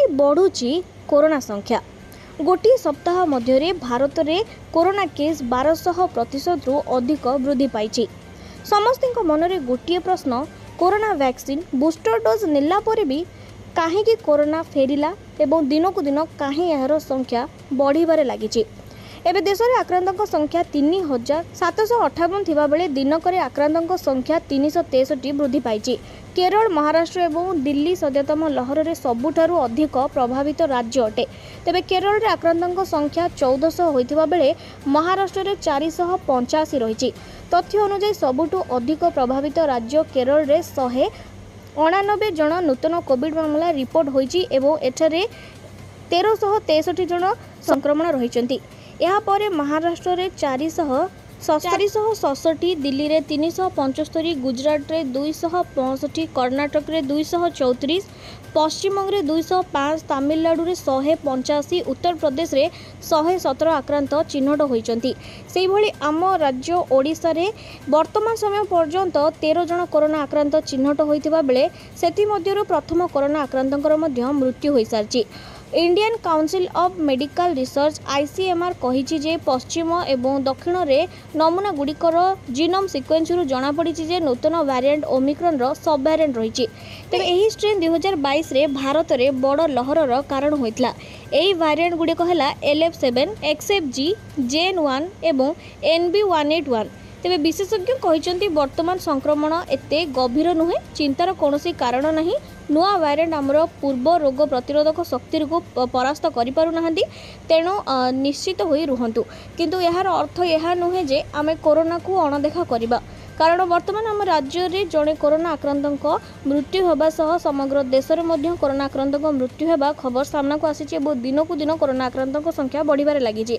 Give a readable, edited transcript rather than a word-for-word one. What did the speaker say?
काहेकि बढ़ुची कोरोना संख्या। गोटे सप्ताह मध्य भारत में कोरोना केस 1200% रु अधिक वृद्धि पाई। समस्त मन में गोटे प्रश्न, कोरोना वैक्सीन बूस्टर डोज नेला पर भी कहीं कोरोना फेरिला एवं दिनकू दिन कहीं यार संख्या बढ़िबारे लागिछि। एबे देश में आक्रांतों संख्या 3758 थिबा बेले दिनक आक्रांतों संख्या 363 वृद्धि पाई। केरल, महाराष्ट्र एवं दिल्ली सद्यतम लहर में सबुठारु अधिक प्रभावित राज्य अटे। तेबे केरल में आक्रांतों संख्या 1400 होइथिबा बेले महाराष्ट्र में 485 रही। तथ्य अनुसार सबुठु अधिक प्रभावित राज्य केरल में 189 जन नूतन कोविड मामला रिपोर्ट होइछि एवं एठारे 1363 जन संक्रमण रहिचंती। यहाँ पर महाराष्ट्र में 467, दिल्ली में 375, गुजरात में 265, कर्नाटक में 234, पश्चिम बंग में 205, तमिलनाडु में 185, उत्तर प्रदेश में 117 आक्रांत चिन्हट होइचंती। सेहि भली आम राज्य ओडिशा रे वर्तमान समय पर्यंत 13 जन कोरोना आक्रांत चिन्हट होइथिबा बेले सेति मध्यरु प्रथम कोरोना आक्रांतंकर मध्य मृत्यु होई सारछि। Indian council of medical research ICMR कहिछि जे पश्चिम एवं दक्षिण रे नमूना गुड़िकर जीनोम सिक्वेन्स रु जना पड़िछि जे नूतन वेरिएंट ओमिक्रॉन रो सब वेरिएंट रहिछि। तेबे एही स्ट्रेन 2022 रे भारत रे बड़ लहरर कारण होइतला। एही वेरिएंट गुड़िक हला LF7, XFG, JN1 एवं NB181। तेबे विशेषज्ञ कहिसंती वर्तमान संक्रमण एते गभीर नुहे, चिंतार कोनोसी कारण नहीं। नुआ वेरिएंट आमर पूर्व रोग प्रतिरोधक शक्ति को परास्त करि पारु नाहंती, तेणु निश्चित होई रुहंतु। किंतु यार अर्थ यह नुहे जे आमे कोरोना को अणदेखा करिबा, कारण वर्तमान आम राज्य रे जड़े कोरोना आक्रांतक मृत्यु होबा सह समग्र देश रे मध्य कोरोना आक्रांतक मृत्यु होबा खबर सामना को आसीछि। दिनकू दिन कोरोना आक्रांतक संख्या बढ़िबारे लागिछि।